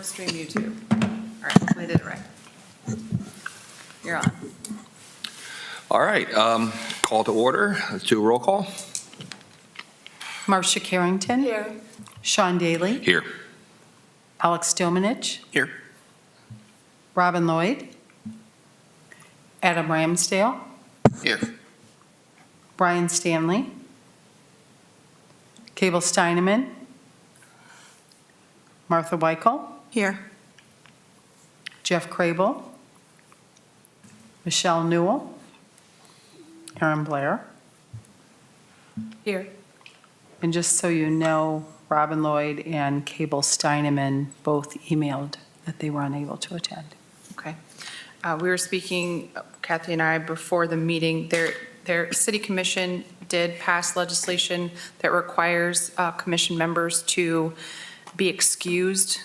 Stream YouTube. All right, hopefully I did it right. You're on. All right, call to order. Let's do a roll call. Marcia Carrington. Here. Sean Daly. Here. Alex Domenich. Here. Robin Lloyd. Adam Ramsdale. Here. Brian Stanley. Cable Steineman. Martha Weichel. Here. Jeff Crable. Michelle Newell. Aaron Blair. Here. And just so you know, Robin Lloyd and Cable Steineman both emailed that they were unable to attend. Okay. We were speaking, Kathy and I, before the meeting. Their city commission did pass legislation that requires commission members to be excused.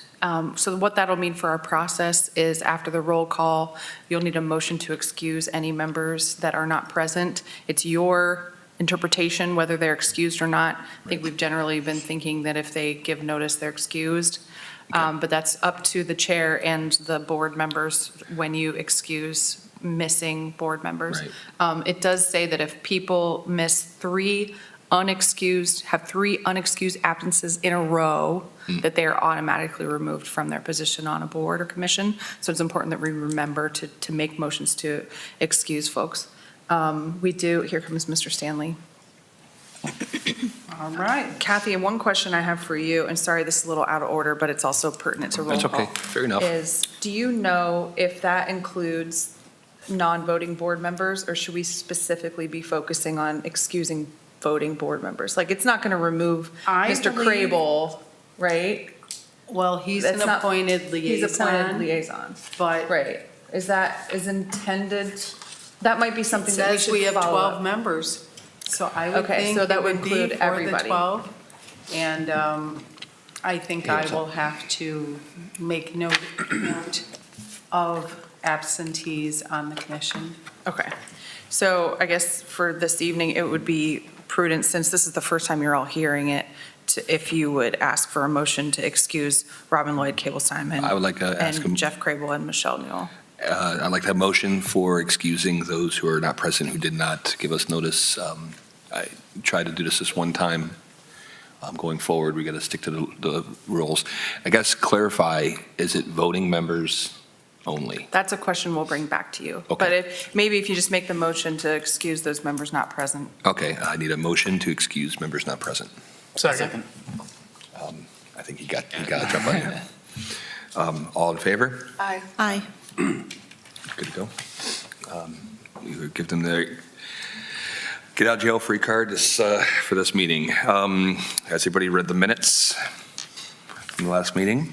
So what that'll mean for our process is after the roll call, you'll need a motion to excuse any members that are not present. It's your interpretation whether they're excused or not. I think we've generally been thinking that if they give notice, they're excused. But that's up to the chair and the board members when you excuse missing board members. Right. It does say that if people miss have three unexcused absences in a row, that they are automatically removed from their position on a board or commission. So it's important that we remember to make motions to excuse folks. Here comes Mr. Stanley. All right. Kathy, and one question I have for you, and sorry, this is a little out of order, but it's also pertinent to roll That's call. okay, fair enough. Is, do you know if that includes non-voting board members, or should we specifically be focusing on excusing voting board members? Like, it's not going to remove I Mr. believe- Crable, right? Well, he's an That's not- appointed liaison. He's appointed liaison, But right. Is intended, that might be it something that we says should we have follow 12 up. members. So I would Okay, think so that it would would be include for everybody. the 12. And I think Yeah, I so- will have to make note of absentees on the commission. Okay. So I guess for this evening, it would be prudent, since this is the first time you're all hearing it, if you would ask for a motion to excuse Robin Lloyd, Cable Simon. I would like to ask him. And Jeff Crable and Michelle Newell. I'd like to have a motion for excusing those who are not present, who did not give us notice. I tried to do this one time. Going forward, we got to stick to the rules. I guess clarify, is it voting members only? That's a question we'll bring back to you. Okay. But maybe if you just make the motion to excuse those members not present. Okay, I need a motion to excuse members not present. Second. I think he got a jump on you. All in favor? Aye. Aye. Good to go. You give them their get out jail free card for this meeting. Has everybody read the minutes from the last meeting?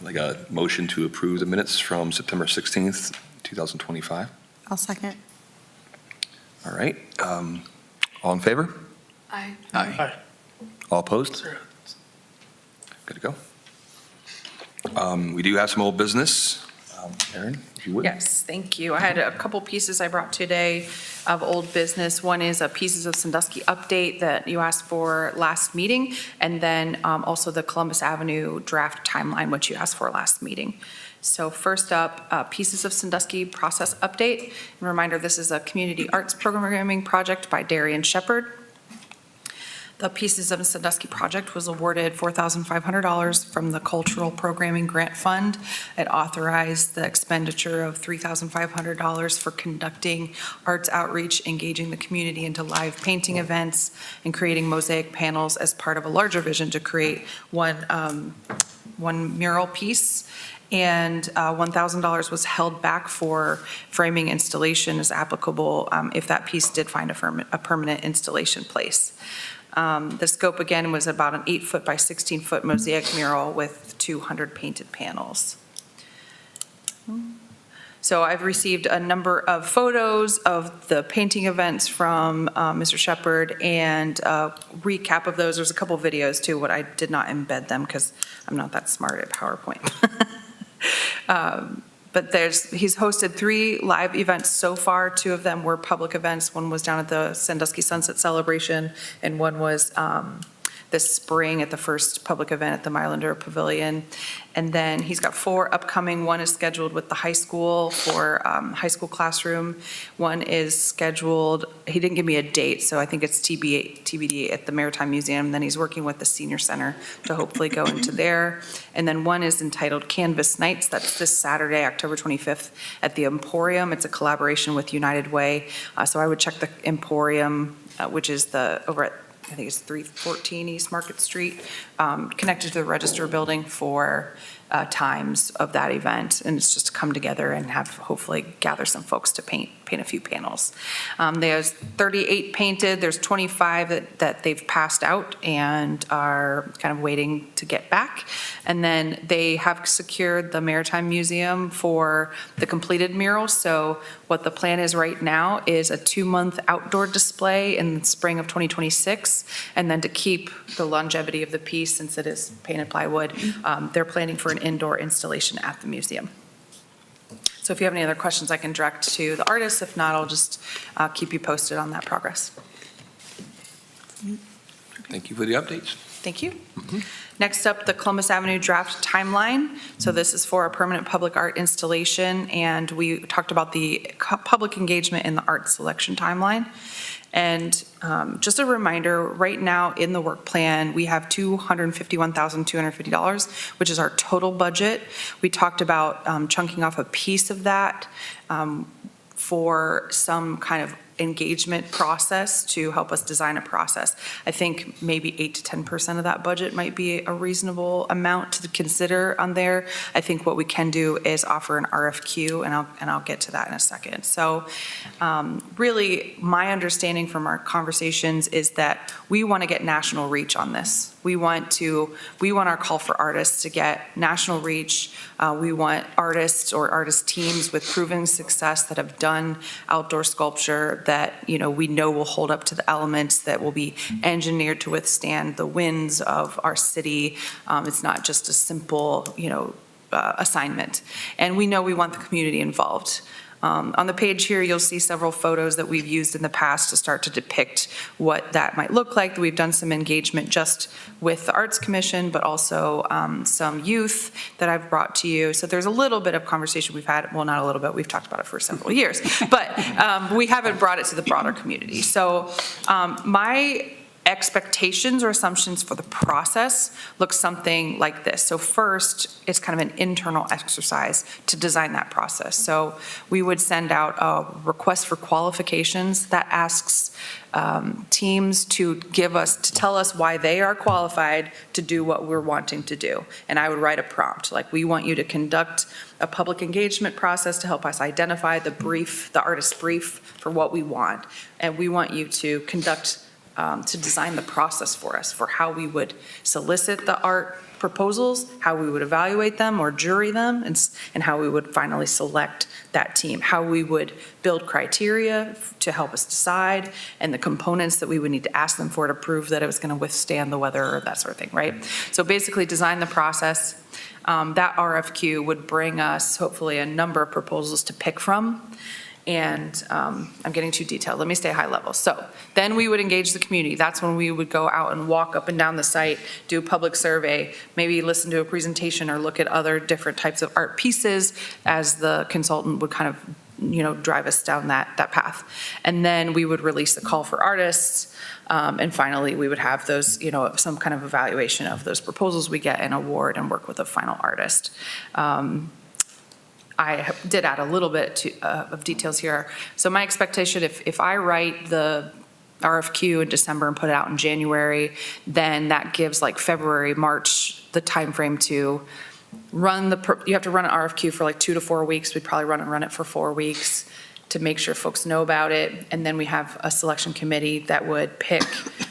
Like a motion to approve the minutes from September 16th, 2025. I'll second. All right. All in favor? Aye. Aye. All opposed? Good to go. We do have some old business. Erin, if you would. Yes, thank you. I had a couple pieces I brought today of old business. One is a Pieces of Sandusky update that you asked for last meeting, and then also the Columbus Avenue draft timeline, which you asked for last meeting. So first up, Pieces of Sandusky process update. And reminder, this is a community arts programming project by Darian Shepard. The Pieces of Sandusky project was awarded $4,500 from the Cultural Programming Grant Fund. It authorized the expenditure of $3,500 for conducting arts outreach, engaging the community into live painting events, and creating mosaic panels as part of a larger vision to create one mural piece. And $1,000 was held back for framing installation as applicable if that piece did find a permanent installation place. The scope, again, was about an 8-foot by 16-foot mosaic mural with 200 painted panels. So I've received a number of photos of the painting events from Mr. Shepard, and a recap of those. There's a couple videos too, but I did not embed them because I'm not that smart at PowerPoint. But he's hosted 3 live events so far. 2 of them were public events. One was down at the Sandusky Sunset Celebration, and one was this spring at the first public event at the Meilander Pavilion. And then he's got 4 upcoming. One is scheduled with the high school for high school classroom. One is scheduled, he didn't give me a date, so I think it's TBD at the Maritime Museum. And then he's working with the Senior Center to hopefully go into there. And then one is entitled Canvas Nights. That's this Saturday, October 25th at the Emporium. It's a collaboration with United Way. So I would check the Emporium, which is over at, I think it's 314 East Market Street, connected to the Register Building for times of that event. And it's just to come together and have, hopefully gather some folks to paint a few panels. There's 38 painted. There's 25 that they've passed out and are kind of waiting to get back. And then they have secured the Maritime Museum for the completed murals. So what the plan is right now is a 2-month outdoor display in the spring of 2026. And then to keep the longevity of the piece, since it is painted plywood, they're planning for an indoor installation at the museum. So if you have any other questions, I can direct to the artists. If not, I'll just keep you posted on that progress. Thank you for the updates. Thank you. Next up, the Columbus Avenue draft timeline. So this is for a permanent public art installation, and we talked about the public engagement in the art selection timeline. And just a reminder, right now in the work plan, we have $251,250, which is our total budget. We talked about chunking off a piece of that for some kind of engagement process to help us design a process. I think maybe 8 to 10% of that budget might be a reasonable amount to consider on there. I think what we can do is offer an RFQ, and I'll get to that in a second. So really, my understanding from our conversations is that we want to get national reach on this. We want our call for artists to get national reach. We want artists or artist teams with proven success that have done outdoor sculpture that we know will hold up to the elements, that will be engineered to withstand the winds of our city. It's not just a simple assignment. And we know we want the community involved. On the page here, you'll see several photos that we've used in the past to start to depict what that might look like. We've done some engagement just with the Arts Commission, but also some youth that I've brought to you. So there's a little bit of conversation we've had. Well, not a little bit. We've talked about it for several years. But we haven't brought it to the broader community. So my expectations or assumptions for the process look something like this. So first, it's kind of an internal exercise to design that process. So we would send out a request for qualifications that asks teams to tell us why they are qualified to do what we're wanting to do. And I would write a prompt, like, we want you to conduct a public engagement process to help us identify the artist's brief for what we want. And we want you to to design the process for us for how we would solicit the art proposals, how we would evaluate them or jury them, and how we would finally select that team, how we would build criteria to help us decide, and the components that we would need to ask them for to prove that it was going to withstand the weather or that sort of thing, right? So basically design the process. That RFQ would bring us hopefully a number of proposals to pick from. And I'm getting too detailed. Let me stay high level. So then we would engage the community. That's when we would go out and walk up and down the site, do a public survey, maybe listen to a presentation or look at other different types of art pieces as the consultant would kind of drive us down that path. And then we would release the call for artists. And finally, we would have those, some kind of evaluation of those proposals we get, an award, and work with a final artist. I did add a little bit of details here. So my expectation, if I write the RFQ in December and put it out in January, then that gives like February, March, the timeframe to run you have to run an RFQ for like 2 to 4 weeks. We'd probably run it for 4 weeks to make sure folks know about it. And then we have a selection committee that would pick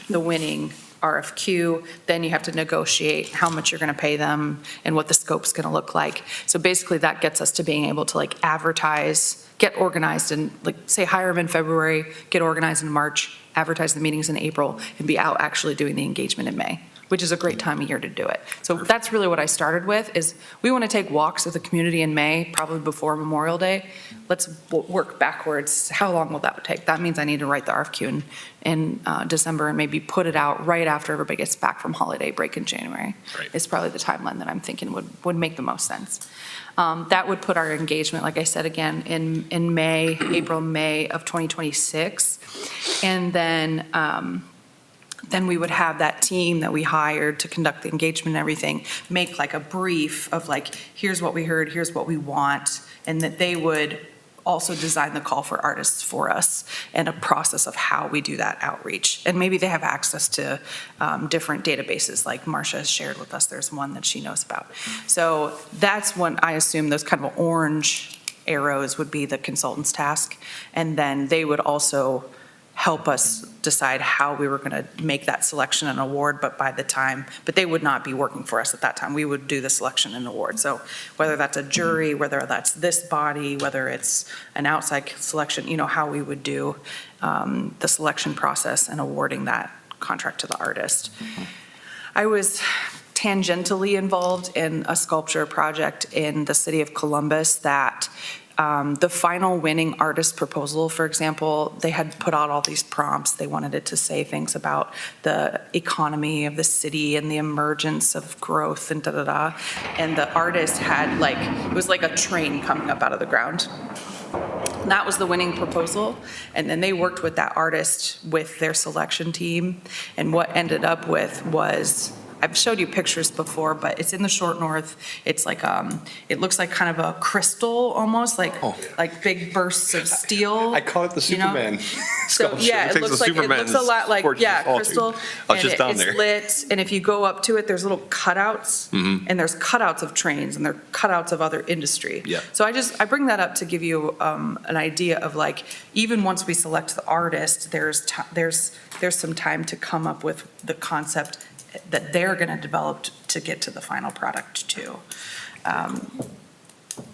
the winning RFQ, then you have to negotiate how much you're going to pay them and what the scope's going to look like. So basically that gets us to being able to like advertise, get organized, and like say hire them in February, get organized in March, advertise the meetings in April, and be out actually doing the engagement in May. which is a great time of year to do it. So that's really what I started with, is we want to take walks with the community in May, probably before Memorial Day. Let's work backwards. How long will that take? That means I need to write the RFQ in December and maybe put it out right after everybody gets back from holiday break in January. Right. It's probably the timeline that I'm thinking would make the most sense. That would put our engagement, like I said, again, in May, April, May of 2026. And then we would have that team that we hired to conduct the engagement and everything, make like a brief of like, here's what we heard, here's what we want, and that they would also design the call for artists for us and a process of how we do that outreach. And maybe they have access to different databases, like Marcia has shared with us, there's one that she knows about. So that's when I assume those kind of orange arrows would be the consultant's task. And then they would also help us decide how we were going to make that selection and award, but they would not be working for us at that time. We would do the selection and award. So whether that's a jury, whether that's this body, whether it's an outside selection, how we would do the selection process and awarding that contract to the artist. I was tangentially involved in a sculpture project in the city of Columbus that the final winning artist proposal, for example, they had put out all these prompts. They wanted it to say things about the economy of the city and the emergence of growth and da-da-da. And the artist had it was like a train coming up out of the ground. And that was the winning proposal. And then they worked with that artist with their selection team. And what ended up with was, I've showed you pictures before, but it's in the short north. It's like, it looks like kind of a crystal almost, like big bursts of steel. I call it the you know? Superman So, sculpture. yeah, it takes looks the like, it looks a Superman's lot like, fortune yeah, all crystal. to- I was just down there. It's lit, and if you go up to it, there's little cutouts, and there's cutouts of trains, and there are cutouts of other industry. Yeah. So I bring that up to give you an idea of even once we select the artist, there's some time to come up with the concept that they're going to develop to get to the final product too.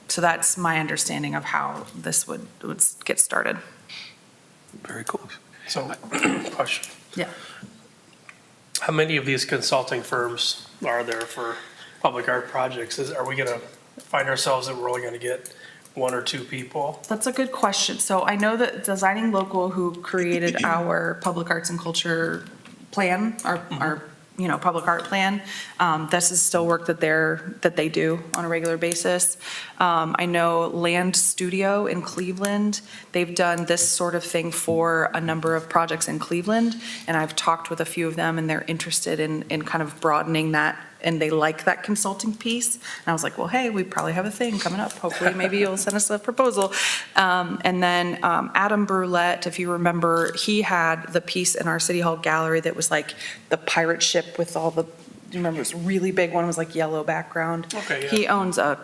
So that's my understanding of how this would get started. Very cool. So, question. Yeah. How many of these consulting firms are there for public art projects? Are we going to find ourselves that we're only going to get one or two people? That's a good question. So I know that Designing Local, who created our public arts and culture plan, our public art plan, this is still work that they do on a regular basis. I know Land Studio in Cleveland, they've done this sort of thing for a number of projects in Cleveland, and I've talked with a few of them, and they're interested in kind of broadening that, and they like that consulting piece. And I was like, well, hey, we probably have a thing coming up. Hopefully, maybe you'll send us a proposal. And then Adam Brulette, if you remember, he had the piece in our City Hall gallery that was like the pirate ship with all the, do you remember, it was a really big one, it was like yellow background. Okay, yeah. He owns a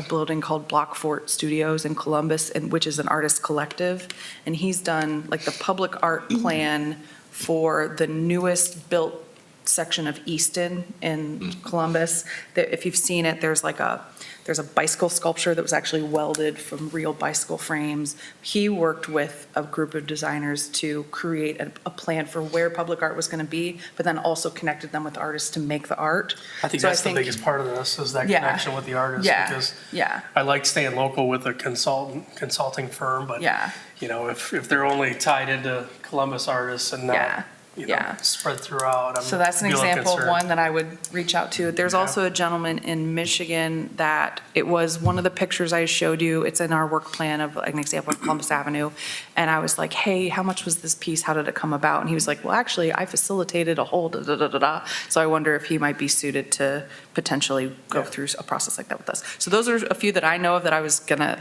building called Block Fort Studios in Columbus, which is an artist collective. And he's done like the public art plan for the newest built section of Easton in Columbus. If you've seen it, there's a bicycle sculpture that was actually welded from real bicycle frames. He worked with a group of designers to create a plan for where public art was going to be, but then also connected them with artists to make the art. I think So that's the biggest part of this, is that Yeah. connection with the artist. Yeah, Because yeah, I like staying local with a consulting firm, but, yeah, if they're only tied into Columbus artists and yeah. not, yeah. spread throughout, So that's an I'm feeling example of concerned. one that I would reach out to. There's Okay. also a gentleman in Michigan that, it was one of the pictures I showed you, it's in our work plan of an example of Columbus Avenue. And I was like, hey, how much was this piece? How did it come about? And he was like, well, actually, I facilitated a whole da-da-da-da-da. So I wonder if he might be suited to potentially go Yeah. through a process like that with us. So those are a few that I know of that I was gonna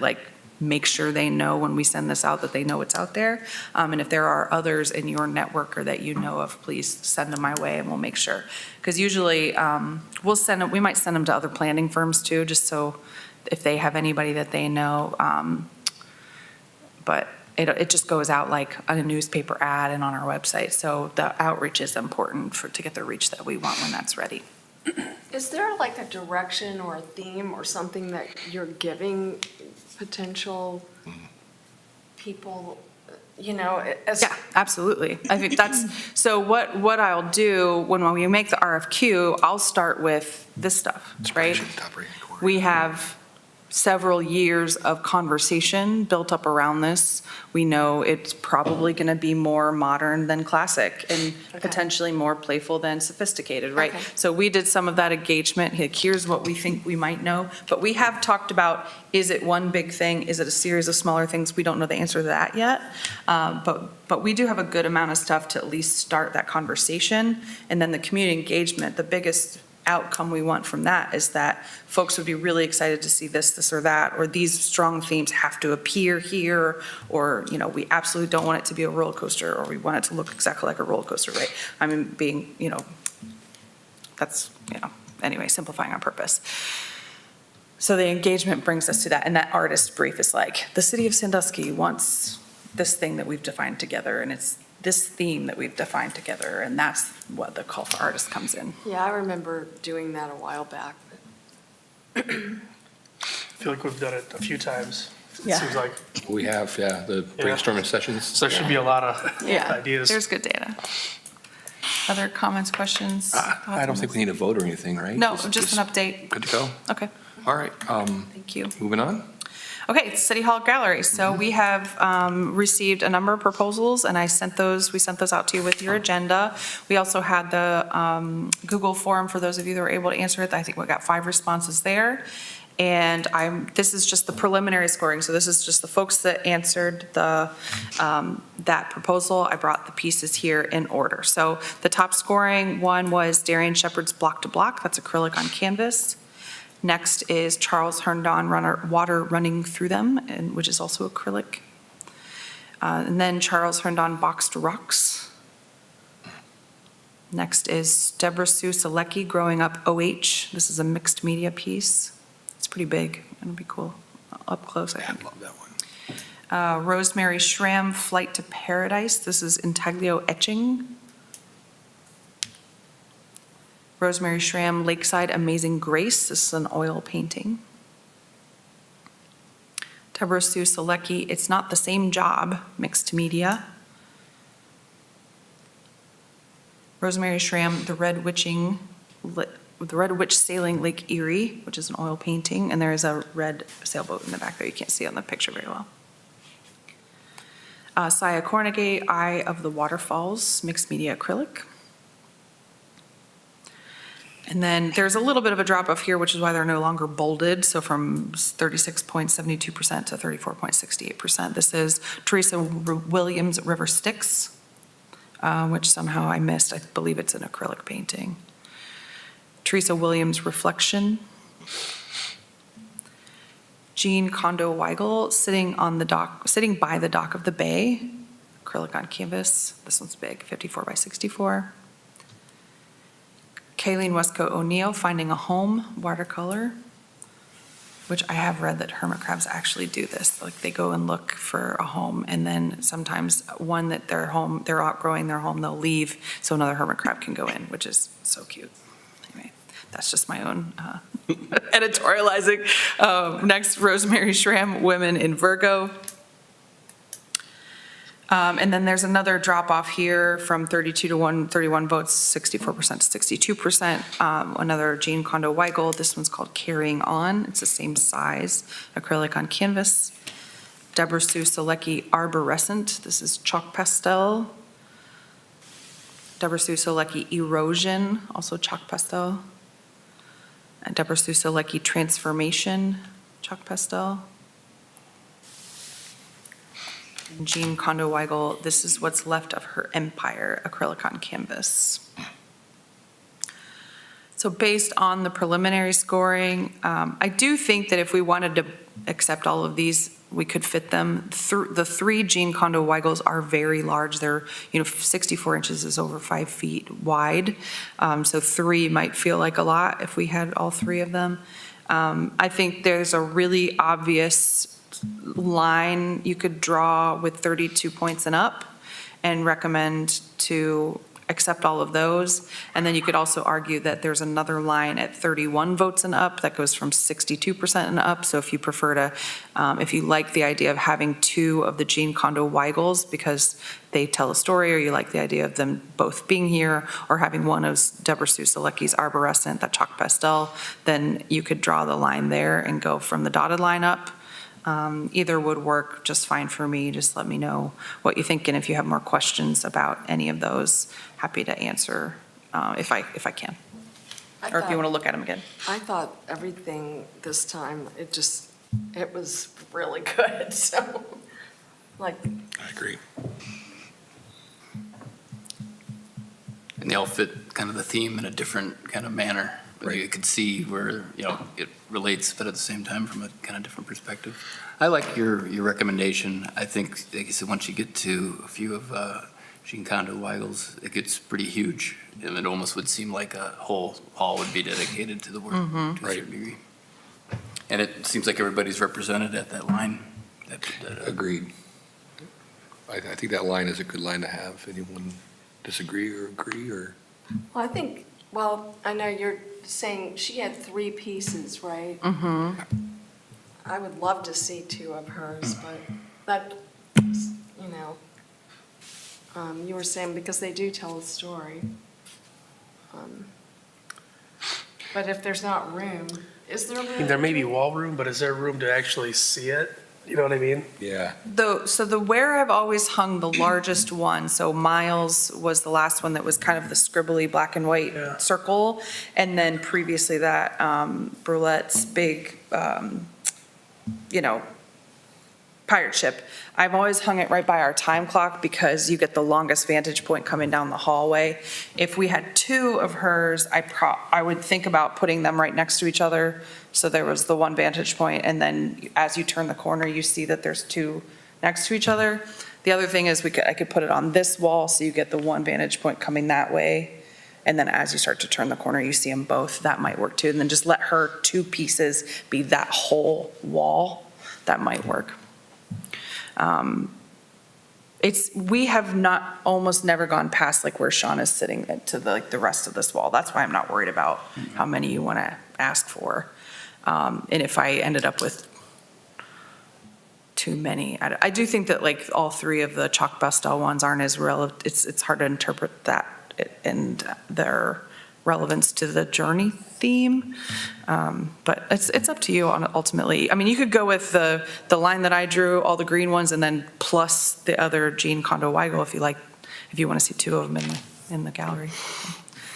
make sure they know when we send this out, that they know it's out there. And if there are others in your network or that you know of, please send them my way and we'll make sure. Because usually we might send them to other planning firms too, just so if they have anybody that they know. But it just goes out like on a newspaper ad and on our website. So the outreach is important to get the reach that we want when that's ready. Is there like a direction or a theme or something that you're giving potential people as. Yeah, absolutely. I think that's, so what I'll do when we make the RFQ, I'll start with this stuff, right? Top right corner. We have several years of conversation built up around this. We know it's probably going to be more modern than classic and potentially more playful than sophisticated, right? Okay. So we did some of that engagement. Like, here's what we think we might know. But we have talked about, is it one big thing? Is it a series of smaller things? We don't know the answer to that yet. But we do have a good amount of stuff to at least start that conversation. And then the community engagement, the biggest outcome we want from that is that folks would be really excited to see this or that, or these strong themes have to appear here, or, we absolutely don't want it to be a roller coaster, or we want it to look exactly like a roller coaster, right? I mean, being, that's, anyway, simplifying on purpose. So the engagement brings us to that, and that artist brief is like, the city of Sandusky wants this thing that we've defined together, and it's this theme that we've defined together, and that's what the call for artists comes in. Yeah, I remember doing that a while back. I feel like we've done it a few times. It Yeah. seems like, We have, the brainstorming sessions. so there should be a lot of Yeah, ideas. there's good data. Other comments, questions? I don't think we need a vote or anything, right? No, just an update. Good to go. Okay, All right, thank you. moving on. Okay, City Hall Gallery. So we have received a number of proposals, and we sent those out to you with your agenda. We also had the Google form for those of you that were able to answer it. I think we got 5 responses there. And this is just the preliminary scoring. So this is just the folks that answered that proposal. I brought the pieces here in order. So the top scoring one was Darian Shepherd's Block to Block. That's acrylic on canvas. Next is Charles Herndon Water Running Through Them, which is also acrylic. And then Charles Herndon Boxed Rocks. Next is Deborah Sue Selecki Growing Up OH. This is a mixed media piece. It's pretty big. It'll be cool up close, I Yeah, think. I love that one. Rosemary Schramm Flight to Paradise. This is intaglio etching. Rosemary Schramm Lakeside Amazing Grace. This is an oil painting. Deborah Sue Selecki It's Not the Same Job, mixed media. Rosemary Schramm The Red Witch Sailing Lake Erie, which is an oil painting, and there is a red sailboat in the back there. You can't see it on the picture very well. Saya Cornegay Eye of the Waterfalls, mixed media acrylic. And then there's a little bit of a drop off here, which is why they're no longer bolded. So from 36.72% to 34.68%. This is Teresa Williams River Styx, which somehow I missed. I believe it's an acrylic painting. Teresa Williams Reflection. Jean Kondo Weigel Sitting by the Dock of the Bay, acrylic on canvas. This one's big, 54 by 64. Kayleen Westco O'Neill, Finding a Home, watercolor, which I have read that hermit crabs actually do this. Like, they go and look for a home, and then sometimes one that they're outgrowing their home, they'll leave so another hermit crab can go in, which is so cute. Anyway, that's just my own editorializing. Next, Rosemary Schramm, Women in Virgo. And then there's another drop off here from 32 to 31 votes, 64% to 62%. Another Jean Kondo Weigel. This one's called Carrying On. It's the same size, acrylic on canvas. Deborah Sue Selecki Arborescent. This is chalk pastel. Deborah Sue Selecki Erosion, also chalk pastel. And Deborah Sue Selecki Transformation, chalk pastel. Jean Kondo Weigel, This Is What's Left of Her Empire, acrylic on canvas. So based on the preliminary scoring, I do think that if we wanted to accept all of these, we could fit them. The 3 Jean Kondo Weigels are very large. They're, 64 inches is over 5 feet wide. So 3 might feel like a lot if we had all 3 of them. I think there's a really obvious line you could draw with 32 points and up and recommend to accept all of those. And then you could also argue that there's another line at 31 votes and up that goes from 62% and up. So if you prefer to, if you like the idea of having two of the Jean Kondo Weigels because they tell a story, or you like the idea of them both being here, or having one of Deborah Sue Selecki's Arborescent, that chalk pastel, then you could draw the line there and go from the dotted line up. Either would work just fine for me. Just let me know what you think, and if you have more questions about any of those, happy to answer if I can, or if you want to look at them again. I thought everything this time, it was really good, so, like, I agree. And they all fit kind of the theme in a different kind of manner. Right. You could see where, it relates, but at the same time from a kind of different perspective. I like your recommendation. I think, like I said, once you get to a few of Jean Kondo Weigels, it gets pretty huge. And it almost would seem like a whole hall would be dedicated to the work to a certain degree. And it seems like everybody's represented at that line. Agreed. I think that line is a good line to have. Anyone disagree or agree, or? well, I think, I know you're saying she had 3 pieces, right? Mm-hmm. I would love to see 2 of hers, but that, you were saying because they do tell a story. But if there's not room, is there I mean, room? there may be wall room, but is there room to actually see it? You know what I mean? Yeah. So the where I've always hung the largest one, so Miles was the last one that was kind of the scribbly black and white Yeah. circle. And then previously that, Brulette's big, pirate ship. I've always hung it right by our time clock because you get the longest vantage point coming down the hallway. If we had 2 of hers, I would think about putting them right next to each other. So there was the one vantage point, and then as you turn the corner, you see that there's 2 next to each other. The other thing is I could put it on this wall, so you get the one vantage point coming that way. And then as you start to turn the corner, you see them both. That might work too. And then just let her 2 pieces be that whole wall. That might work. We have not, almost never gone past like where Sean is sitting to the rest of this wall. That's why I'm not worried about how many you want to ask for. And if I ended up with too many, I do think that like all 3 of the chalk pastel ones aren't as relevant. It's hard to interpret that and their relevance to the journey theme. But it's up to you ultimately. I mean, you could go with the line that I drew, all the green ones, and then plus the other Jean Kondo Weigel if you want to see 2 of them in the gallery.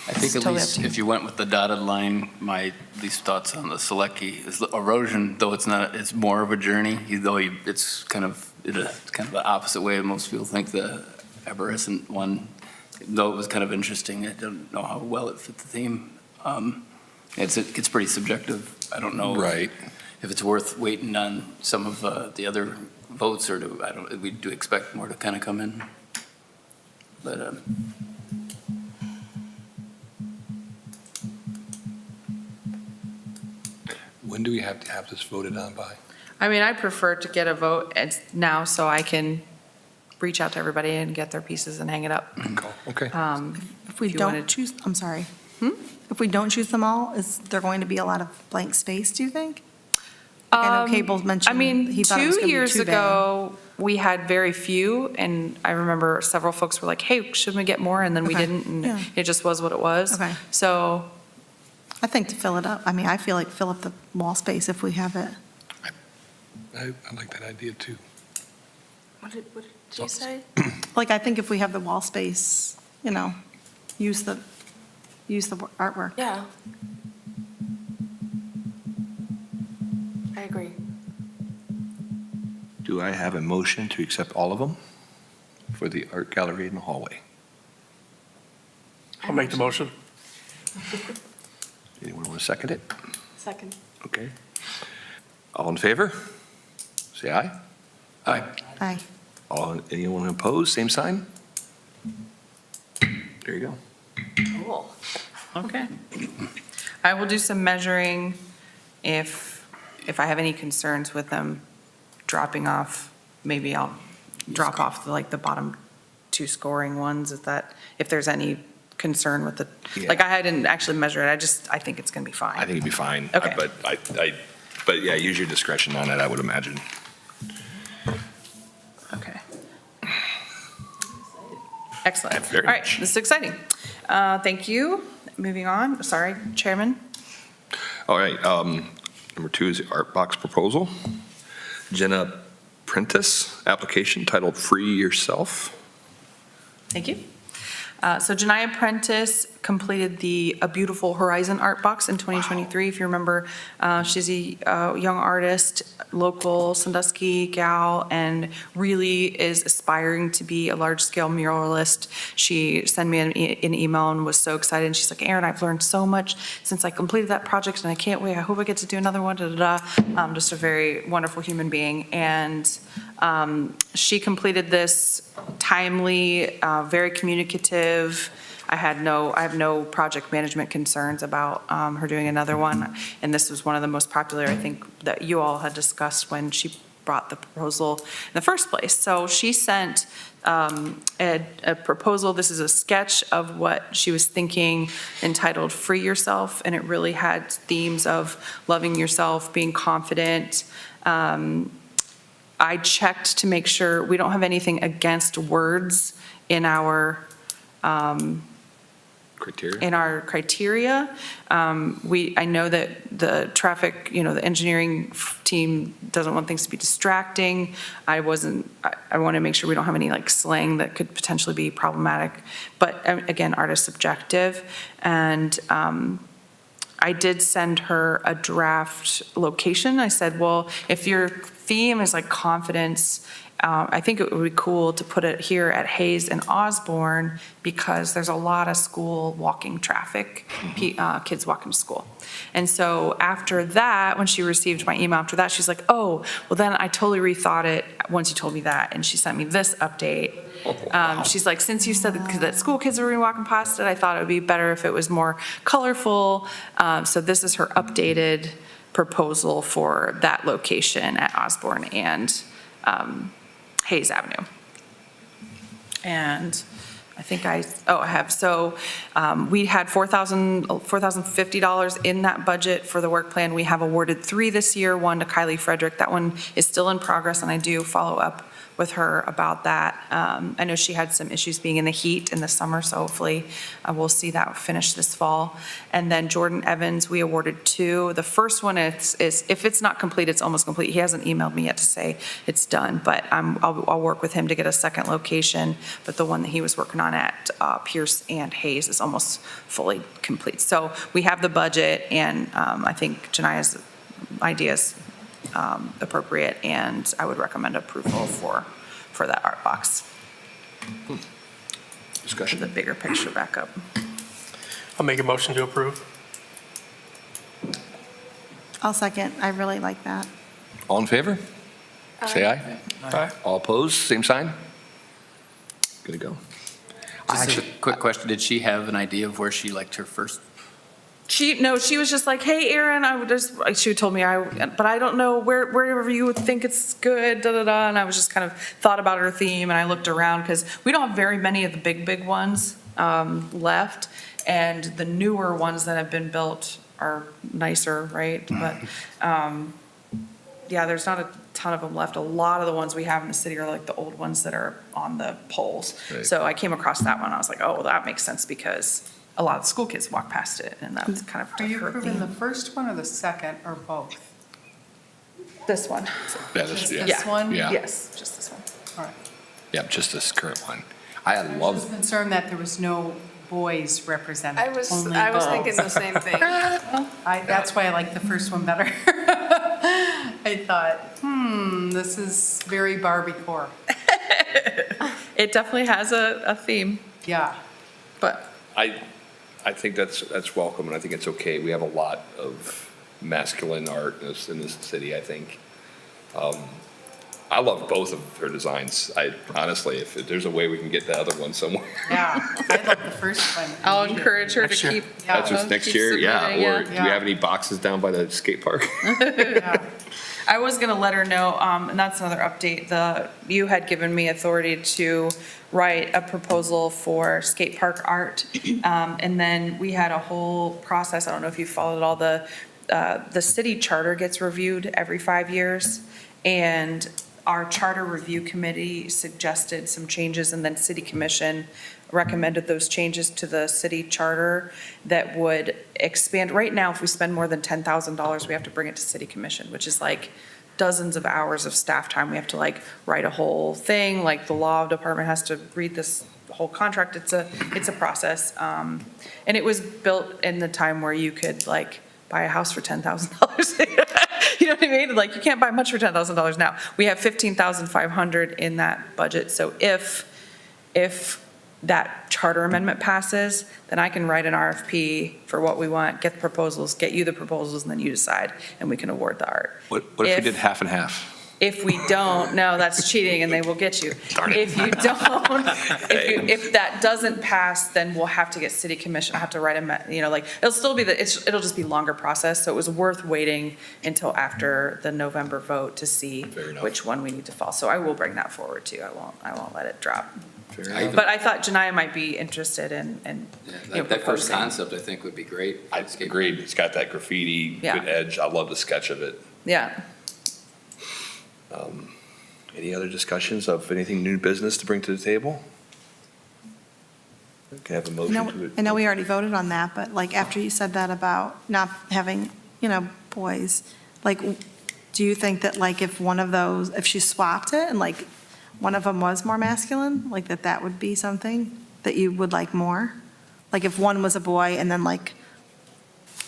I think It's at totally up least to you. if you went with the dotted line, my least thoughts on the Selecki is the erosion, though it's more of a journey, it's kind of the opposite way most people think the arborescent one, though it was kind of interesting. I don't know how well it fit the theme. It gets pretty subjective. I don't know Right. if it's worth waiting on some of the other votes, or we do expect more to kind of come in. But When do we have to have this voted on by? I mean, I prefer to get a vote now so I can reach out to everybody and get their pieces and hang it up. Okay. If we If you wanted- don't choose, I'm sorry. If we don't choose them all, is there going to be a lot of blank space, do you think? Like I know Cable's mentioned. I mean, he thought it was 2 gonna be years too big. ago, we had very few, and I remember several folks were like, hey, shouldn't we get more? And then we Okay. didn't, and Yeah. it just was what it was. Okay. So, I think to fill it up, I mean, I feel like fill up the wall space if we have it. I like that idea too. What did you say? Like, I think if we have the wall space, use the artwork. Yeah. I agree. Do I have a motion to accept all of them for the art gallery in the hallway? I'll make the motion. Anyone want to second it? Second. Okay. All in favor? Say aye. Aye. Aye. Anyone opposed, same sign? There you go. Cool. okay. I will do some measuring if I have any concerns with them dropping off. Maybe I'll drop off the bottom two scoring ones, is that, if there's any concern with the, Yeah. like, I didn't actually measure it, I think it's going to be fine. I think it'd be fine. Okay. But yeah, use your discretion on it, I would imagine. Okay. Excellent. Yeah, very All right, much. this is exciting. Thank you. Moving on, sorry, Chairman. All right, number 2 is the art box proposal. Jenna Prentice, application titled Free Yourself. Thank you. So Janiyah Prentice completed A Beautiful Horizon Art Box in 2023. If you remember, she's a young artist, local Sandusky gal, and really is aspiring to be a large-scale muralist. She sent me an email and was so excited. And she's like, Erin, I've learned so much since I completed that project, and I can't wait. I hope I get to do another one. Just a very wonderful human being. And she completed this timely, very communicative. I have no project management concerns about her doing another one. And this was one of the most popular, I think, that you all had discussed when she brought the proposal in the first place. So she sent a proposal. This is a sketch of what she was thinking, entitled Free Yourself. And it really had themes of loving yourself, being confident. I checked to make sure we don't have anything against words in our criteria. I know that the traffic, the engineering team doesn't want things to be distracting. I want to make sure we don't have any like slang that could potentially be problematic. But again, art is subjective. And I did send her a draft location. I said, well, if your theme is like confidence, I think it would be cool to put it here at Hayes and Osborne because there's a lot of school walking traffic, kids walking to school. And so after that, when she received my email after that, she's like, oh, well then I totally rethought it once you told me that. And she sent me this update. She's like, since you said that school kids were walking past it, I thought it would be better if it was more colorful. So this is her updated proposal for that location at Osborne and Hayes Avenue. And I think I have. So we had $4,050 in that budget for the work plan. We have awarded 3 this year, 1 to Kylie Frederick. That one is still in progress, and I do follow up with her about that. I know she had some issues being in the heat in the summer, so hopefully we'll see that finish this fall. And then Jordan Evans, we awarded 2. The first one is if it's not complete, it's almost complete. He hasn't emailed me yet to say it's done, but I'll work with him to get a second location. But the one that he was working on at Pierce and Hayes is almost fully complete. So we have the budget, and I think Janiyah's idea is appropriate, and I would recommend approval for that art box. Discussion. The bigger picture back up. I'll make a motion to approve. I'll second. I really like that. All in favor? Say aye. Aye. All opposed, same sign? Good to go. Just a quick question, did she have an idea of where she liked her first? She was just like, hey, Erin, she told me, but I don't know wherever you would think it's good, and I was just kind of thought about her theme, and I looked around, because we don't have very many of the big ones left, and the newer ones that have been built are nicer, right? But, yeah, there's not a ton of them left. A lot of the ones we have in the city are like the old ones that are on the poles. Right. So I came across that one, I was like, oh, well, that makes sense, because a lot of school kids walk past it, and that's kind of Are you her approving the theme. first one or the second, or both? This one. Yeah, this, yeah. This one? Yeah. Yes, just this one. All right. Yeah, just this current one. I I was love, just concerned that there was no boys represented. I was only thinking girls. the same thing. That's why I like the first one better. I thought, this is very Barbie-core. It definitely has a theme, Yeah. but I think that's welcome, and I think it's okay. We have a lot of masculine art in this city, I think. I love both of her designs. Honestly, if there's a way we can get the other one somewhere. Yeah, I love the first one. I'll encourage her to Next year. keep. Yeah. That's just next keep year, yeah. submitting Or it. do you have any boxes down by the skate park? Yeah. I was gonna let her know, and that's another update, you had given me authority to write a proposal for skate park art. And then we had a whole process, I don't know if you followed all the city charter gets reviewed every 5 years. And our charter review committee suggested some changes, and then city commission recommended those changes to the city charter that would expand. Right now, if we spend more than $10,000, we have to bring it to city commission, which is like dozens of hours of staff time. We have to like write a whole thing, like the law department has to read this whole contract. It's a process. And it was built in the time where you could like buy a house for $10,000. You know what I mean? Like, you can't buy much for $10,000 now. We have $15,500 in that budget. So if that charter amendment passes, then I can write an RFP for what we want, get the proposals, get you the proposals, and then you decide, and we can award the art. What if we did half and half? If we don't, no, that's cheating and they will get you. If you don't, if that doesn't pass, then we'll have to get city commission, I have to write like, it'll still be it'll just be longer process. So it was worth waiting until after the November vote to see Fair enough. which one we need to follow. So I will bring that forward too. I won't let it drop. But But I thought Janiyah might be interested in that first proposing. concept, I think, would be great. I agreed. It's got that graffiti, Yeah. good edge. I love the sketch of it. Yeah. Any other discussions of anything new business to bring to the table? Can I have a motion to it? I know we already voted on that, but like after you said that about not having, boys, like, do you think that like if one of those, if she swapped it and like one of them was more masculine, like that would be something that you would like more? Like if one was a boy and then like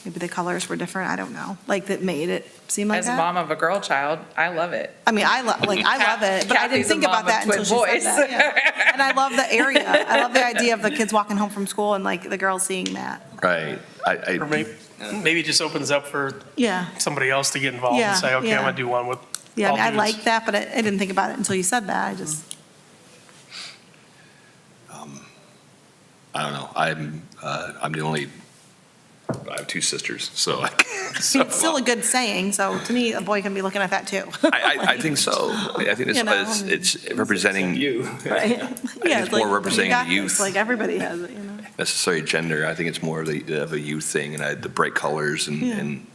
maybe the colors were different, I don't know, like that made it seem like As a that? mom of a girl child, I love it. I mean, I love it, but I didn't Kathy's a think about mom of that until twin she boys. said that. Yeah. And I love the area. I love the idea of the kids walking home from school and like the girls seeing that. Right. Or maybe it just opens up for Yeah, somebody else to get involved Yeah, and say, okay, I'm yeah. gonna do one with yeah, I all mean, I dudes. like that, but I didn't think about it until you said that. I just, I don't know. I'm the only, I have two sisters, so it's still a good saying, so to me, a boy can be looking at that too. I think so. I think You know, it's representing Right? Yeah, it's more representing the youth. Like everybody has it, necessary gender. I think it's more of a youth thing, and the bright colors and, Yeah. and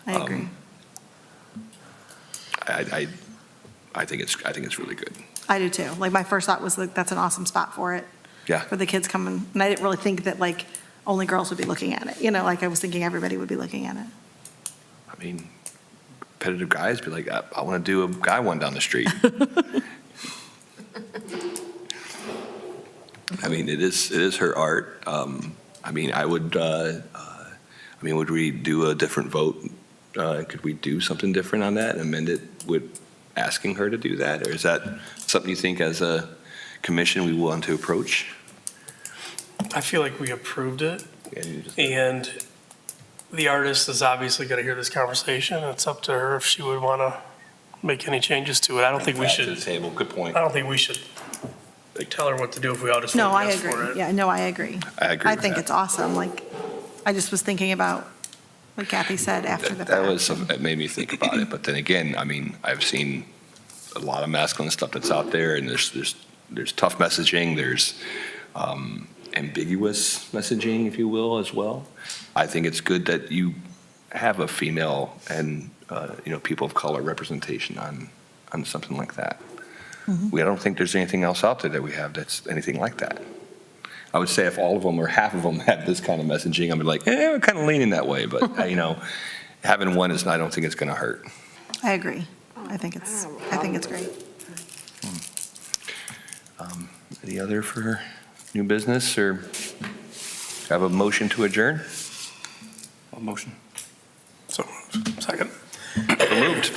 I agree. I think it's really good. I do too. Like my first thought was like, that's an awesome spot for it, Yeah. for the kids coming. And I didn't really think that like only girls would be looking at it. Like I was thinking everybody would be looking at it. I mean, competitive guys be like, I want to do a guy one down the street. I mean, it is her art. I mean, would we do a different vote? Could we do something different on that, amend it with asking her to do that? Or is that something you think as a commission we want to approach? I feel like we approved it, And you just- and the artist is obviously gonna hear this conversation. It's up to her if she would wanna make any changes to it. I don't think we Back to the should, table, good point. I don't think we should tell her what to do if we all just No, vote I yes for agree. it. Yeah, no, I agree. I agree I with think that. it's awesome. Like, I just was thinking about what Kathy said after the That was, fact. it made me think about it, but then again, I mean, I've seen a lot of masculine stuff that's out there, and there's tough messaging, there's ambiguous messaging, if you will, as well. I think it's good that you have a female and, people of color representation on something like that. I don't think there's anything else out there that we have that's anything like that. I would say if all of them or half of them had this kind of messaging, I'd be like, we're kind of leaning that way, but, having one is, I don't think it's going to hurt. I agree. I think it's great. Any other for new business, or have a motion to adjourn? Motion. So, second. So moved.